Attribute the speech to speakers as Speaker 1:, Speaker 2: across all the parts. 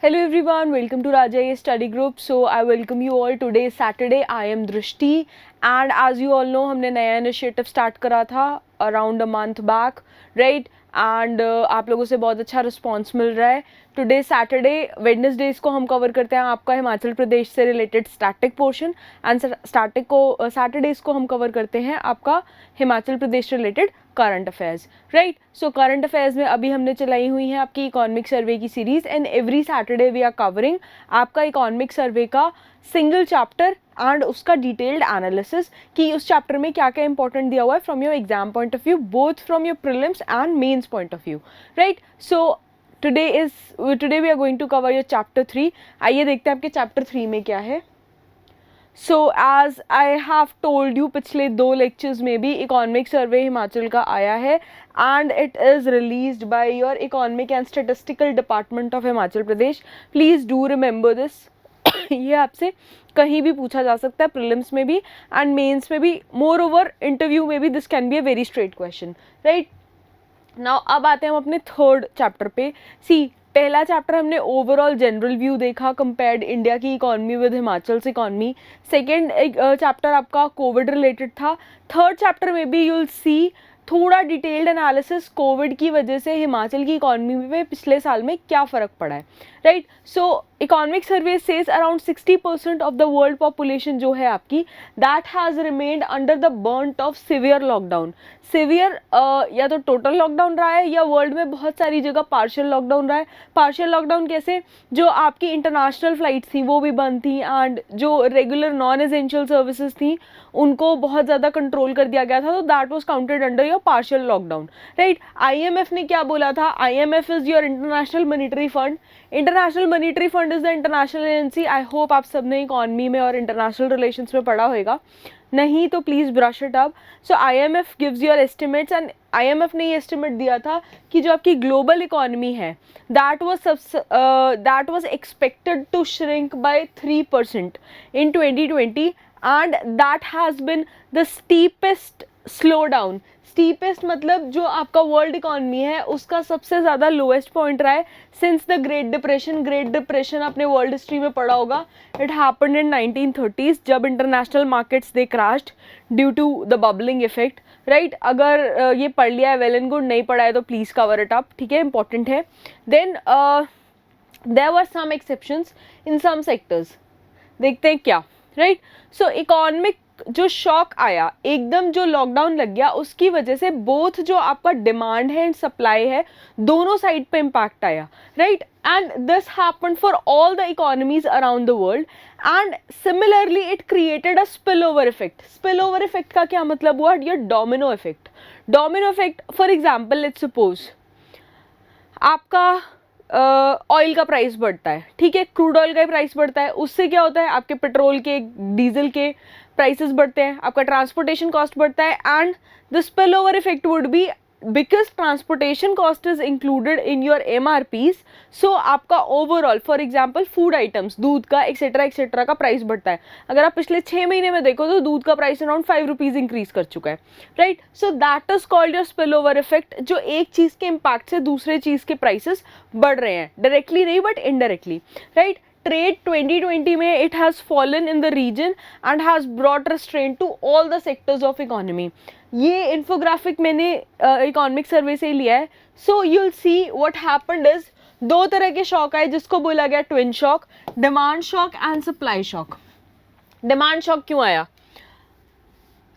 Speaker 1: Hello everyone, welcome to Raja Study Group. So I welcome you all. Today is Saturday. I am Drishti and as you all know हमने नया initiative start करा था around a month back, right? And आप लोगों से बहुत अच्छा response मिल रहा है. टुडे सैटरडे, वेडनेसडेज को हम कवर करते हैं आपका हिमाचल प्रदेश से related static portion and Saturdays को हम कवर करते हैं आपका Himachal Pradesh related current affairs, right. So current affairs में अभी हमने चलाई हुई है आपकी इकोनॉमिक सर्वे की series and every Saturday we are covering आपका इकोनॉमिक सर्वे का सिंगल चैप्टर एंड उसका डिटेल्ड एनालिसिस कि उस चैप्टर में क्या क्या इंपॉर्टेंट दिया हुआ है from your exam point of view, both from your prelims and mains point of view, right. So today we are going to cover your chapter 3. आइए देखते हैं आपके चैप्टर 3 में क्या है. So as I have told you, पिछले 2 lectures में भी इकोनॉमिक सर्वे हिमाचल का आया है and it is released by your economic and statistical department of Himachal Pradesh. Please do remember this. ये आपसे कहीं भी पूछा जा सकता है, प्रीलिम्स में भी एंड मेंस में भी. मोर ओवर इंटरव्यू में भी this can be a very straight question, right. Now अब आते हैं हम अपने थर्ड चैप्टर पे. सी, पहला चैप्टर हमने ओवरऑल जनरल व्यू देखा, कंपेयर्ड इंडिया की economy with Himachal's economy. Second chapter आपका कोविड रिलेटेड था. थर्ड चैप्टर में भी यूल सी थोड़ा डिटेल्ड एनालिसिस कोविड की वजह से हिमाचल की इकॉनमी में पिछले साल में क्या फ़र्क पड़ा है, right. So economic survey says around 60% of the world population जो है आपकी that has remained under the burnt of severe lockdown. Severe या तो टोटल लॉकडाउन रहा है या वर्ल्ड में बहुत सारी जगह पार्शियल लॉकडाउन रहा है. पार्शियल लॉकडाउन कैसे, जो आपकी इंटरनेशनल फ्लाइट्स थी वो भी बंद थी एंड जो रेगुलर नॉन एसेंशियल सर्विसेज थी उनको बहुत ज़्यादा कंट्रोल कर दिया गया था, तो that was counted under your partial lockdown, right. IMF ने क्या बोला था? IMF is your international monetary fund. International monetary fund is the international agency. I hope आप सबने इकॉनमी में और इंटरनेशनल रिलेशंस में पढ़ा होगा, नहीं तो please brush it up. So IMF gives your estimates and IMF ने ये एस्टिमेट दिया था कि जो आपकी ग्लोबल इकॉनमी है that was expected to shrink by 3% in 2020 and that has been the steepest slowdown. Steepest मतलब जो आपका वर्ल्ड इकॉनमी है उसका सबसे ज़्यादा लोएस्ट पॉइंट रहा है since the great depression. Great depression आपने वर्ल्ड हिस्ट्री में पढ़ा होगा. इट हैपेंड इन 1930s जब international markets they crashed due to the bubbling effect, right. अगर ये पढ़ लिया है वेल एंड गुड, नहीं पढ़ा है तो प्लीज़ कवर इट अप, ठीक है, इंपॉर्टेंट है. Then there were some exceptions in some sectors. देखते हैं क्या, राइट. सो इकोनॉमिक जो शॉक आया एकदम, जो लॉकडाउन लग गया उसकी वजह से बोथ जो आपका डिमांड है एंड सप्लाई है दोनों साइड पे इम्पैक्ट आया, right. And this happened for all the economies around the world and similarly it created a spill over effect. Spill over effect का क्या मतलब हुआ? Your domino effect. Domino effect for example, let's suppose आपका oil का price बढ़ता है, ठीक है, क्रूड ऑयल का प्राइस बढ़ता है, उससे क्या होता है? आपके पेट्रोल के, डीजल के प्राइसेस बढ़ते हैं, आपका ट्रांसपोर्टेशन कॉस्ट बढ़ता है and the spill over effect would be because transportation cost is included in your MRPs. सो आपका overall for example food items, दूध का एक्सेट्रा एक्सेट्रा का प्राइस बढ़ता है. अगर आप पिछले 6 महीने में देखो तो दूध का प्राइस अराउंड 5 रुपीज़ इंक्रीज कर चुका है, right. So that is called your spill over effect, जो एक चीज़ के इम्पैक्ट से दूसरे चीज़ के प्राइसेस बढ़ रहे हैं, डायरेक्टली नहीं बट इनडायरेक्टली, राइट. Trade 2020 में it has fallen in the region and has brought restraint to all the sectors of economy. ये इन्फोग्राफिक मैंने इकोनॉमिक सर्वे से लिया है. सो you'll see what happened is 2 तरह के शॉक आए जिसको बोला गया twin shock, demand shock and supply shock. Demand shock क्यों आया?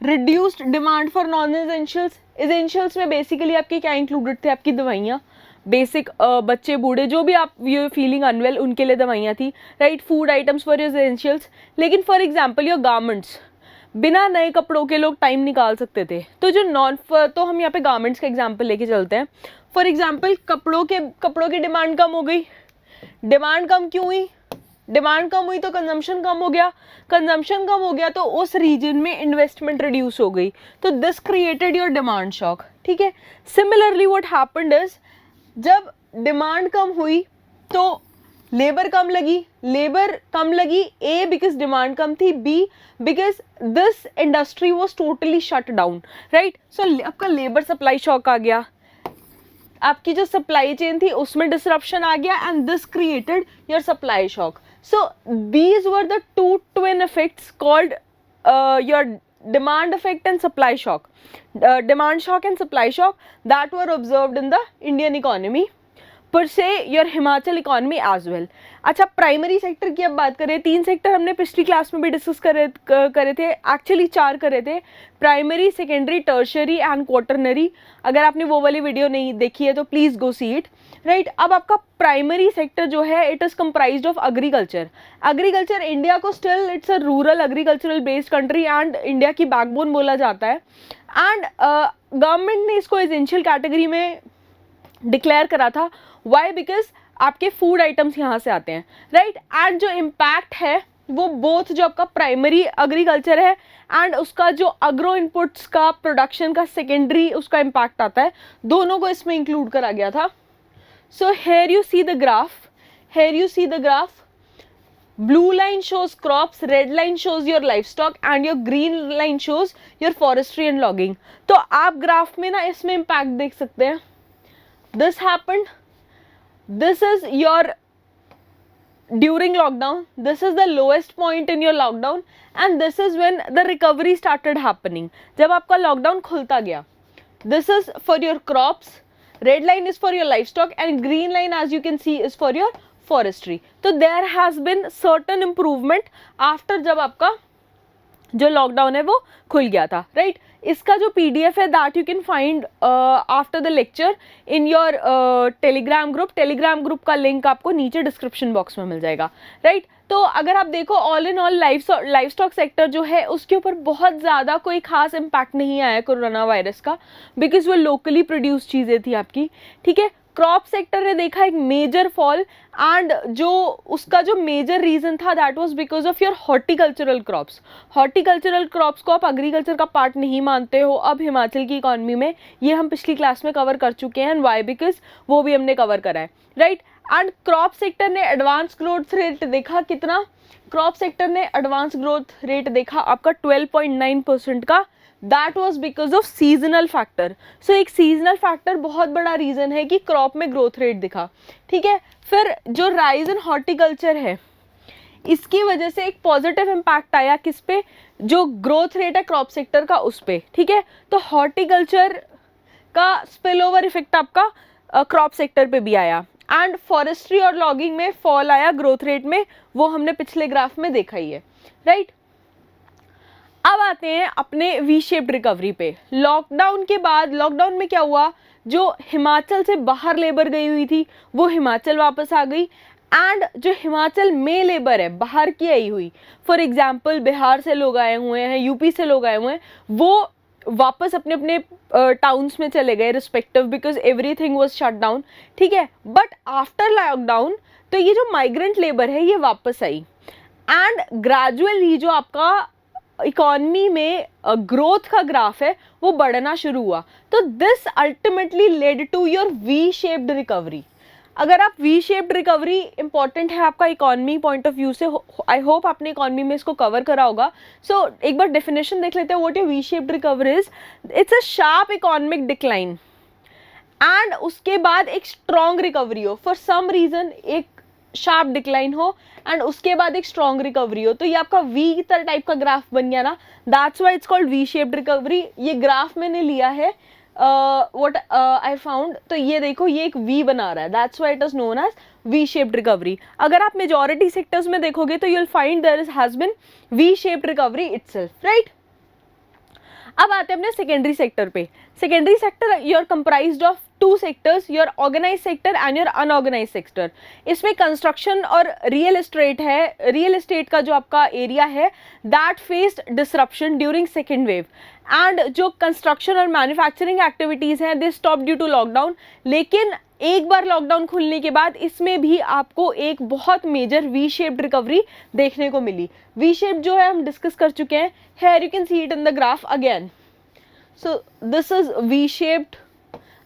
Speaker 1: Reduced demand for non essentials. Essentials में बेसिकली आपके क्या इंक्लूडेड थे? आपकी दवाइयाँ, बेसिक बच्चे बूढ़े जो भी आप यू फीलिंग अनवेल उनके लिए दवाइयाँ थी, right. Food items for essentials. लेकिन फॉर एग्जांपल योर गारमेंट्स, बिना नए कपड़ों के लोग टाइम निकाल सकते थे, तो जो तो हम यहाँ पे गारमेंट्स का एग्जांपल लेके चलते हैं. फॉर एग्जांपल कपड़ों की डिमांड कम हो गई. डिमांड कम क्यों हुई? डिमांड कम हुई तो कंजम्पशन कम हो गया. कंजम्पशन कम हो गया तो उस रीजन में इन्वेस्टमेंट रिड्यूस हो गई, तो this created your demand shock, ठीक है. सिमिलरली व्हाट हैपेंड इज जब डिमांड कम हुई तो लेबर कम लगी. ए बिकॉज डिमांड कम थी, B because this industry was totally shut down, right. So आपका लेबर सप्लाई शॉक आ गया. आपकी जो सप्लाई चेन थी उसमें डिसरप्शन आ गया and this created your supply shock. So these were the two twin effects called your demand effect and supply shock, demand shock and supply shock that were observed in the Indian economy पर से your Himachal economy as well. अच्छा, primary sector की अब बात करें, 3 sector हमने पिछली class में भी डिस्कस करे थे, एक्चुअली 4 करे थे, primary, secondary, tertiary and quaternary. अगर आपने वो वाली वीडियो नहीं देखी है तो please go see it. Right, अब आपका प्राइमरी सेक्टर जो है it is comprised of agriculture. Agriculture India को still it's a rural agricultural based country and India की बैकबोन बोला जाता है. एंड गवर्नमेंट ने इसको एसेंशियल कैटेगरी में डिक्लेयर करा था. वाई? बिकॉज आपके फूड आइटम्स यहाँ से आते हैं. राइट, एंड जो इम्पैक्ट है वो बोथ जो आपका प्राइमरी एग्रीकल्चर है एंड उसका जो अग्रो इनपुट्स का प्रोडक्शन का सेकेंडरी उसका इम्पैक्ट आता है, दोनों को इसमें इंक्लूड करा गया था. So here you see the graph. Blue line shows crops, red line shows your livestock and your green line shows your forestry and logging. तो आप ग्राफ में ना इसमें इम्पैक्ट देख सकते हैं. This happened. This is your during lockdown. This is the lowest point in your lockdown and this is when the recovery started happening. जब आपका लॉकडाउन खुलता गया. This is for your crops. Red line is for your livestock and green line as you can see is for your forestry. तो there has been certain improvement after जब आपका जो lockdown है वो खुल गया था. राइट, इसका जो PDF है that you can find after the lecture in your Telegram group का लिंक आपको नीचे डिस्क्रिप्शन बॉक्स में मिल जाएगा. राइट, तो अगर आप देखो all in all life stock sector जो है उसके ऊपर बहुत ज़्यादा कोई खास इम्पैक्ट नहीं आया कोरोना वायरस का, बिकॉज वो लोकली प्रोड्यूस चीज़ें थी आपकी. ठीक है, क्रॉप सेक्टर ने देखा एक मेजर फॉल एंड जो उसका जो मेजर रीज़न था that was because of your horticultural crops. Horticultural crops को आप एग्रीकल्चर का पार्ट नहीं मानते हो अब हिमाचल की इकॉनमी में, ये हम पिछली क्लास में कवर कर चुके हैं. And Y? बिकॉज वो भी हमने कवर करा है. राइट, एंड क्रॉप सेक्टर ने एडवांस ग्रोथ रेट देखा. कितना? क्रॉप सेक्टर ने एडवांस ग्रोथ रेट देखा आपका 12.9% का. That was because of seasonal factor. So एक सीजनल फैक्टर बहुत बड़ा रीज़न है कि क्रॉप में ग्रोथ रेट दिखा. ठीक है, फिर जो राइज इन हॉर्टिकल्चर है इसकी वजह से एक पॉजिटिव इम्पैक्ट आया किस पे? जो ग्रोथ रेट है क्रॉप सेक्टर का उस पे. ठीक है, तो हॉर्टिकल्चर का स्पिल ओवर इफेक्ट आपका क्रॉप सेक्टर पे भी आया एंड फॉरेस्ट्री और लॉगिंग में फॉल आया ग्रोथ रेट में, वो हमने पिछले ग्राफ में देखा ही है. राइट, अब आते हैं अपने वी शेप्ड रिकवरी पे. लॉकडाउन के बाद, लॉकडाउन में क्या हुआ? जो हिमाचल से बाहर लेबर गई हुई थी वो हिमाचल वापस आ गई एंड जो हिमाचल में लेबर है बाहर की आई हुई, फॉर एग्जांपल बिहार से लोग आए हुए हैं, यूपी से लोग आए हुए हैं, वो वापस अपने अपने टाउन्स में चले गए respective because everything was shut down. ठीक है, बट आफ्टर लॉकडाउन तो ये जो माइग्रेंट लेबर है ये वापस आई एंड ग्रेजुअली जो आपका इकॉनमी में ग्रोथ का ग्राफ है वो बढ़ना शुरू हुआ. तो this ultimately led to your V shaped recovery. अगर आप वी शेप्ड रिकवरी इंपॉर्टेंट है आपका इकॉनमी पॉइंट ऑफ व्यू से, आई होप आपने इकॉनमी में इसको कवर करा होगा. सो एक बार डेफिनेशन देख लेते हैं what your V shaped recovery is. It's a sharp economic decline and उसके बाद एक स्ट्रॉन्ग रिकवरी हो. फॉर सम रीजन एक शार्प डिक्लाइन हो एंड उसके बाद एक स्ट्रॉन्ग रिकवरी हो, तो ये आपका वी टाइप का ग्राफ बन गया ना. That's why it's called V shaped recovery. ये ग्राफ मैंने लिया है व्हाट आई फाउंड, तो ये देखो ये एक वी बना रहा है. That's why it is known as V shaped recovery. अगर आप मेजॉरिटी सेक्टर्स में देखोगे तो you will find there has been V shaped recovery itself. Right, अब आते हैं अपने सेकेंडरी सेक्टर पे. Secondary sector you are comprised of 2 sectors, your organise sector and your unorganise sector. इसमें कंस्ट्रक्शन और रियल एस्टेट है. रियल एस्टेट का जो आपका एरिया है that faced disruption during second wave and जो कंस्ट्रक्शन और मैन्युफैक्चरिंग एक्टिविटीज़ हैं they stop due to lockdown. लेकिन एक बार लॉकडाउन खुलने के बाद इसमें भी आपको एक बहुत मेजर वी शेप्ड रिकवरी देखने को मिली. वी शेप जो है हम डिस्कस कर चुके हैं. Here you can see it in the graph again. So this is V shaped.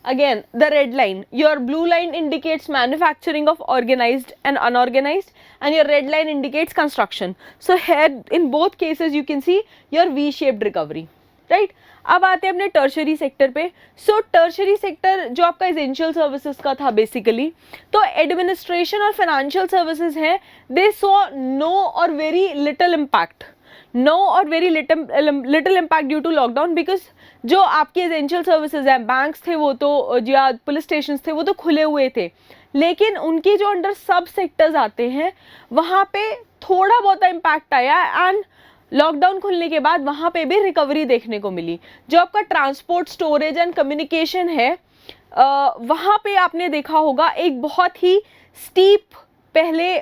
Speaker 1: Again, the red line, your blue line indicates manufacturing of organized and unorganized and your red line indicates construction. So here in both cases you can see your V-shaped recovery, right. अब आते हैं अपने tertiary sector पे। सो tertiary sector जो आपका essential services का था basically, तो एडमिनिस्ट्रेशन और फाइनेंशियल सर्विसेज हैं, they saw no or very little impact, no or very little impact due to lockdown, because जो आपकी एसेंशियल सर्विसेज हैं, बैंक्स थे वो तो, या पुलिस स्टेशन थे वो तो खुले हुए थे, लेकिन उनके जो अंडर सब सेक्टर्स आते हैं वहाँ पे थोड़ा बहुत इम्पैक्ट आया, एंड लॉकडाउन खुलने के बाद वहाँ पे भी रिकवरी देखने को मिली। जो आपका ट्रांसपोर्ट, स्टोरेज एंड कम्युनिकेशन है, वहाँ पे आपने देखा होगा एक बहुत ही स्टीप पहले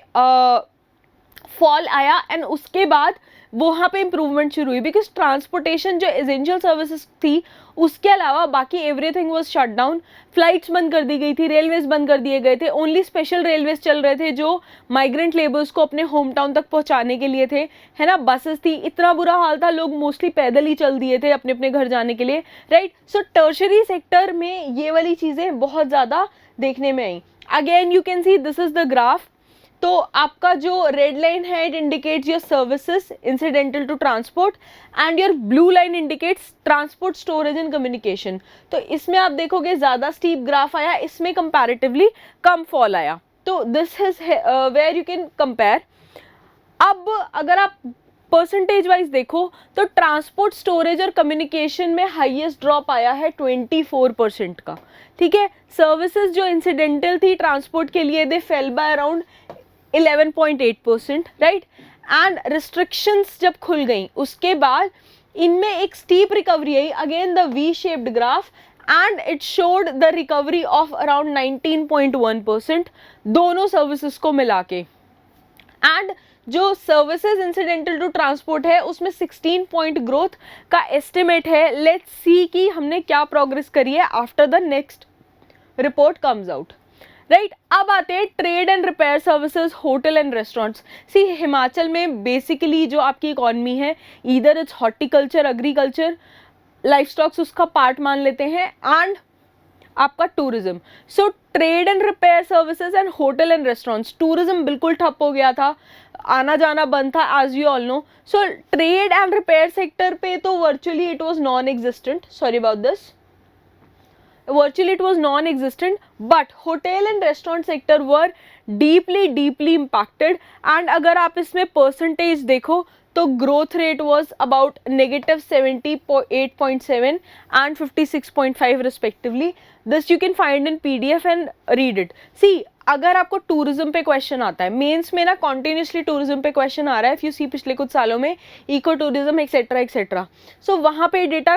Speaker 1: फॉल आया, एंड उसके बाद वहाँ पे इम्प्रूवमेंट शुरू हुई, बिकॉज ट्रांसपोर्टेशन जो एसेंशियल सर्विसेज थी उसके अलावा बाकी everything was shut down. Flights बंद कर दी गई थी, रेलवेज बंद कर दिए गए थे, ओनली स्पेशल रेलवेज चल रहे थे जो माइग्रेंट लेबर्स को अपने होम टाउन तक पहुंचाने के लिए थे, है ना। बसेस थी, इतना बुरा हाल था, लोग मोस्टली पैदल ही चल दिए थे अपने अपने घर जाने के लिए, राइट। सो टर्शरी सेक्टर में ये वाली चीज़ें बहुत ज़्यादा देखने में आई। Again you can see this is the graph. तो आपका जो रेड लाइन है it indicates your services incidental to transport, and your blue line indicates transport, storage and communication. तो इसमें आप देखोगे ज़्यादा स्टीप ग्राफ आया, इसमें कंपैरेटिवली कम फॉल आया। तो this is where you can compare. अब अगर आप परसेंटेज वाइज देखो तो ट्रांसपोर्ट, स्टोरेज और कम्युनिकेशन में हाईएस्ट ड्रॉप आया है 24% का, ठीक है। सर्विसेज जो इंसिडेंटल थी ट्रांसपोर्ट के लिए, they fell by around 11.8%, right. And restrictions जब खुल गई उसके बाद इनमें एक स्टीप रिकवरी आई, again the V shaped graph, and it showed the recovery of around 19.1% दोनों सर्विसेज को मिला के। एंड जो सर्विसेज इंसिडेंटल टू ट्रांसपोर्ट है उसमें 16 पॉइंट ग्रोथ का एस्टिमेट है। लेट्स सी कि हमने क्या प्रोग्रेस करी है after the next report comes out, right. अब आते हैं trade and repair services, hotel and restaurants. See Himachal में बेसिकली जो आपकी इकॉनमी है, either it's horticulture, agriculture, livestocks उसका पार्ट मान लेते हैं, एंड आपका tourism. So trade and repair services and hotel and restaurants, tourism बिल्कुल ठप हो गया था, आना जाना बंद था, as you all know. So trade and repair sector पे तो virtually it was non existent, sorry about this, virtually it was non-existent, but hotel and restaurant sector were deeply impacted, and अगर आप इसमें percentage देखो तो growth rate was about negative 78.7 and 56.5 respectively. This you can find in PDF and read it. See, अगर आपको tourism पे question आता है, मेंस में ना कॉन्टिन्यूसली टूरिज्म पे क्वेश्चन आ रहा है, इफ यू सी पिछले कुछ सालों में इको टूरिज्म एक्सेट्रा एक्सेट्रा, सो वहाँ पे डेटा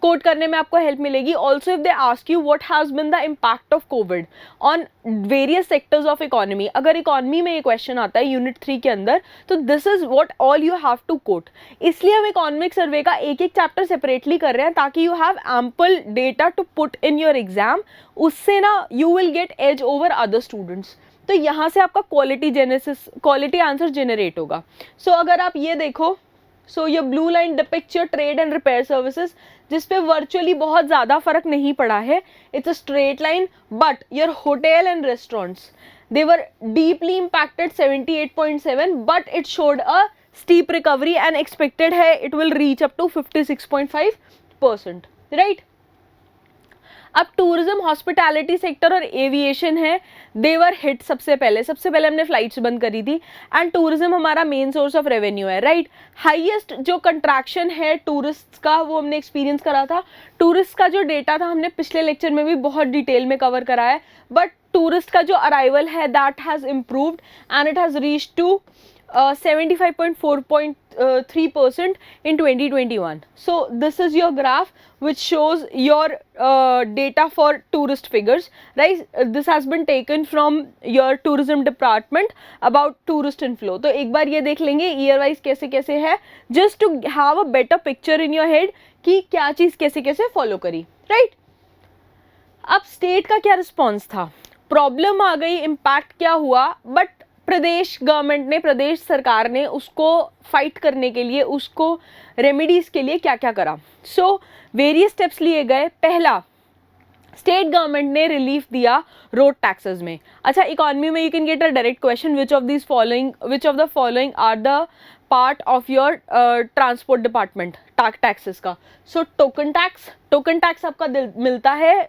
Speaker 1: कोट करने में आपको हेल्प मिलेगी। Also if they ask you what has been the impact of Covid on various sectors of economy, अगर इकोनॉमी में ये क्वेश्चन आता है यूनिट 3 के अंदर, तो this is what all you have to quote. इसलिए हम इकोनॉमिक सर्वे का एक एक चैप्टर सेपरेटली कर रहे हैं ताकि you have ample data to put in your exam, उससे ना you will get edge over other students. तो यहाँ से आपका क्वालिटी आंसर जनरेट होगा। सो अगर आप ये देखो, सो ये blue line depicts your trade and repair services, जिसपे वर्चुअली बहुत ज़्यादा फर्क नहीं पड़ा है, it's a straight line, but your hotel and restaurants they were deeply impacted 78.7, but it showed a steep recovery and expected है it will reach up to 56.5%, right. अब tourism, hospitality sector और aviation है, they were hit सबसे पहले हमने flights बंद करी थी, एंड टूरिज्म हमारा मेन सोर्स ऑफ रेवेन्यू है, राइट। हाईएस्ट जो कंट्रैक्शन है टूरिस्ट का वो हमने एक्सपीरियंस करा था, टूरिस्ट का जो डेटा था हमने पिछले लेक्चर में भी बहुत डिटेल में कवर करा है, बट टूरिस्ट का जो अराइवल है that has improved and it has reach to 75.4.3% in 2021. So this is your graph which shows your data for tourist figures, right? This has been taken from your tourism department about tourist inflow. तो एक बार ये देख लेंगे year wise कैसे कैसे है, just to have a better picture in your head कि क्या चीज़ कैसे कैसे follow करी, right? अब स्टेट का क्या रिस्पॉन्स था, प्रॉब्लम आ गई, इम्पैक्ट क्या हुआ, बट प्रदेश गवर्नमेंट ने, प्रदेश सरकार ने उसको फाइट करने के लिए, उसको रेमेडीज के लिए क्या क्या करा। सो वेरियस स्टेप्स लिए गए। पहला, स्टेट गवर्नमेंट ने रिलीफ दिया रोड टैक्सेस में। अच्छा, इकोनॉमी में you can get a direct question, which of the following are the part of your transport department taxes का. सो टोकन टैक्स आपका मिलता है,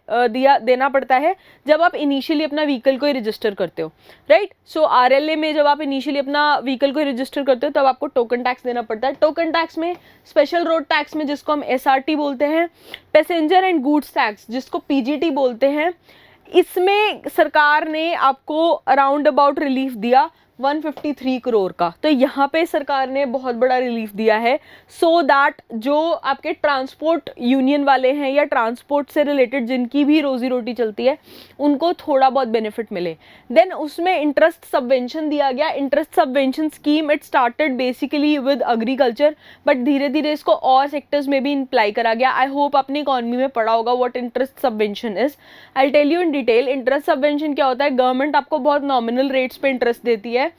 Speaker 1: देना पड़ता है जब आप इनिशियली अपना व्हीकल को रजिस्टर करते हो, राइट. सो RLA में जब आप इनिशियली अपना व्हीकल को रजिस्टर करते हो तब आपको टोकन टैक्स देना पड़ता है. टोकन टैक्स में स्पेशल रोड टैक्स में जिसको हम SRT बोलते हैं, पैसेंजर एंड गुड्स टैक्स जिसको PGT बोलते हैं, इसमें सरकार ने आपको अराउंड अबाउट रिलीफ दिया 153 करोड़ का. तो यहाँ पे सरकार ने बहुत बड़ा रिलीफ दिया है सो दैट जो आपके ट्रांसपोर्ट यूनियन वाले हैं या ट्रांसपोर्ट से रिलेटेड जिनकी भी रोजी रोटी चलती है उनको थोड़ा बहुत बेनिफिट मिले. देन उसमें इंटरेस्ट सबवेंशन दिया गया. Interest subvention scheme it started basically with agriculture but धीरे धीरे इसको और सेक्टर्स में भी अप्लाई करा गया. आई होप आपने इकोनॉमी में पढ़ा होगा what interest subvention is. I tell you in detail. Interest subvention क्या होता है? गवर्नमेंट आपको बहुत नॉमिनल रेट्स पे इंटरेस्ट देती है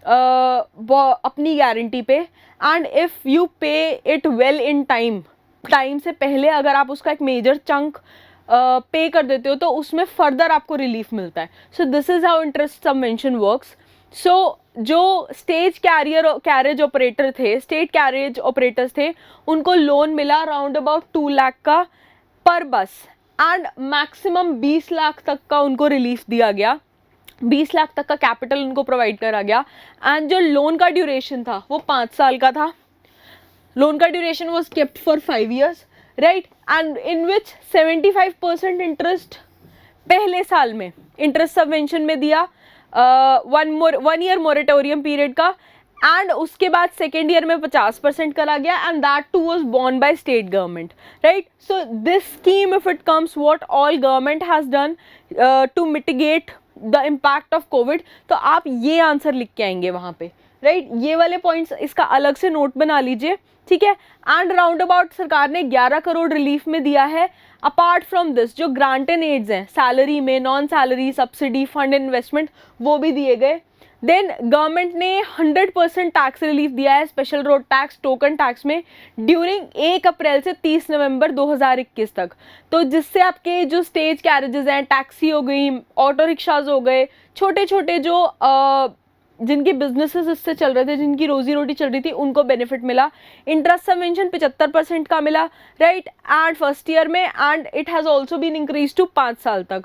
Speaker 1: अपनी गारंटी पे, एंड इफ़ यू पे इट वेल इन टाइम से पहले अगर आप उसका एक मेजर चंक पे कर देते हो तो उसमें फर्दर आपको रिलीफ मिलता है. So this is how interest subvention works. So जो स्टेट कैरेज ऑपरेटर्स थे उनको लोन मिला अराउंड अबाउट 2 लाख का पर बस, एंड मैक्सिमम 20 लाख तक का उनको रिलीफ दिया गया. 20 लाख तक का कैपिटल उनको प्रोवाइड करा गया. एंड जो लोन का ड्यूरेशन था वो 5 साल का था. लोन का duration was kept for 5 years, right. And in which 75% interest पहले साल में इंटरेस्ट सबवेंशन में दिया, 1 year मोरेटोरियम पीरियड का, एंड उसके बाद सेकेंड ईयर में 50% करा गया, and that too was borne by state government, right. So this scheme if it comes what all government has done to mitigate the impact of COVID. तो आप ये answer लिख के आएंगे वहाँ पे, राइट. ये वाले पॉइंट्स इसका अलग से नोट बना लीजिए, ठीक है. एंड राउंड अबाउट सरकार ने 11 करोड़ रिलीफ में दिया है. अपार्ट फ्रॉम दिस जो ग्रांट एंड एड्स हैं सैलरी में, non salary, subsidy, fund investment, वो भी दिए गए. देन गवर्नमेंट ने 100% टैक्स रिलीफ दिया है special road tax, token tax में ड्यूरिंग 1 अप्रैल से 30 नवंबर 2021 तक. तो जिससे आपके जो स्टेज कैरेजेस हैं, टैक्सी हो गई, ऑटो रिक्शाज हो गए, छोटे छोटे जो जिनके बिजनेसेस इससे चल रहे थे, जिनकी रोजी रोटी चल रही थी, उनको बेनिफिट मिला. इंटरेस्ट सबवेंशन 75% का मिला, राइट. एंड फर्स्ट ईयर में, and it has also been increase to 5 साल तक.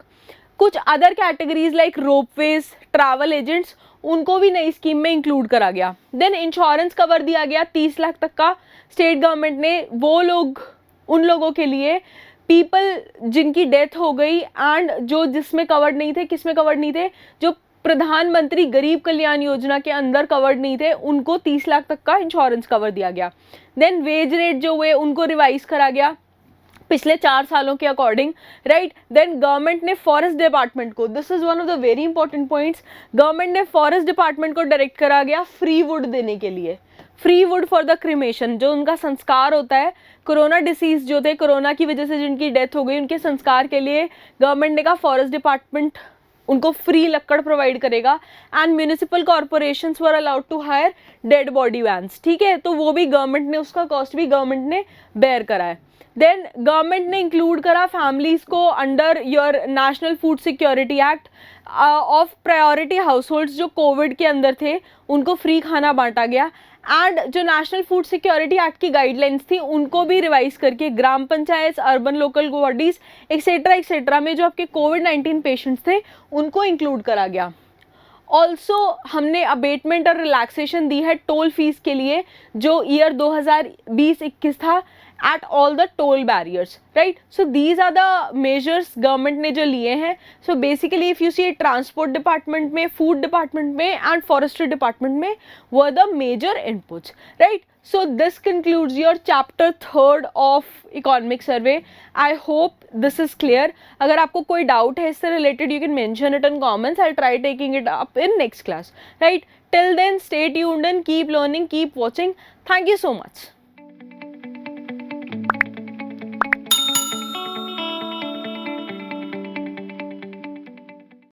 Speaker 1: कुछ other categories like ropeways, travel agents, उनको भी नई स्कीम में इंक्लूड करा गया. देन इंश्योरेंस कवर दिया गया 30 लाख तक का स्टेट गवर्नमेंट ने. वो लोग, उन लोगों के लिए पीपल जिनकी डेथ हो गई एंड जो जिसमें कवर्ड नहीं थे, किसमें कवर्ड नहीं थे, जो प्रधानमंत्री गरीब कल्याण योजना के अंदर कवर्ड नहीं थे, उनको 30 लाख तक का इंश्योरेंस कवर दिया गया. देन वेज रेट जो हुए उनको रिवाइज करा गया पिछले 4 सालों के अकॉर्डिंग, राइट. देन गवर्नमेंट ने फॉरेस्ट डिपार्टमेंट को, this is one of the very important points, government ने फॉरेस्ट डिपार्टमेंट को डायरेक्ट करा गया फ्री वुड देने के लिए. Free would for the cremation, जो उनका संस्कार होता है, कोरोना डिसीज जो थे, कोरोना की वजह से जिनकी डेथ हो गई, उनके संस्कार के लिए गवर्नमेंट ने कहा फॉरेस्ट डिपार्टमेंट उनको फ्री लकड़ प्रोवाइड करेगा. And municipal corporations were allowed to hire dead body vans, ठीक है. तो वो भी गवर्नमेंट ने, उसका कॉस्ट भी गवर्नमेंट ने बेयर करा है. देन गवर्नमेंट ने इंक्लूड करा फैमिलीज़ को under your national food security act of priority households, जो कोविड के अंदर थे उनको फ्री खाना बांटा गया. एंड जो नेशनल फूड सिक्योरिटी एक्ट की गाइडलाइंस थी उनको भी रिवाइज करके ग्राम panchayat, urban local bodies etcetera में जो आपके कोविड-19 पेशेंट्स थे उनको इंक्लूड करा गया. ऑल्सो हमने अबेटमेंट और रिलैक्सेशन दी है टोल फीस के लिए जो ईयर 2020-21 था at all the toll barriers, right. So these are the measures government ने जो लिए हैं. So basically if you see transport department में, food department में and forestry department में were the major inputs, right. So this concludes your chapter 3rd of economic survey. I hope this is clear. अगर आपको कोई doubt है इससे related you can mention it in comments. I'll try taking it up in next class, right. Till then stay tuned and keep learning, keep watching. Thank you so much.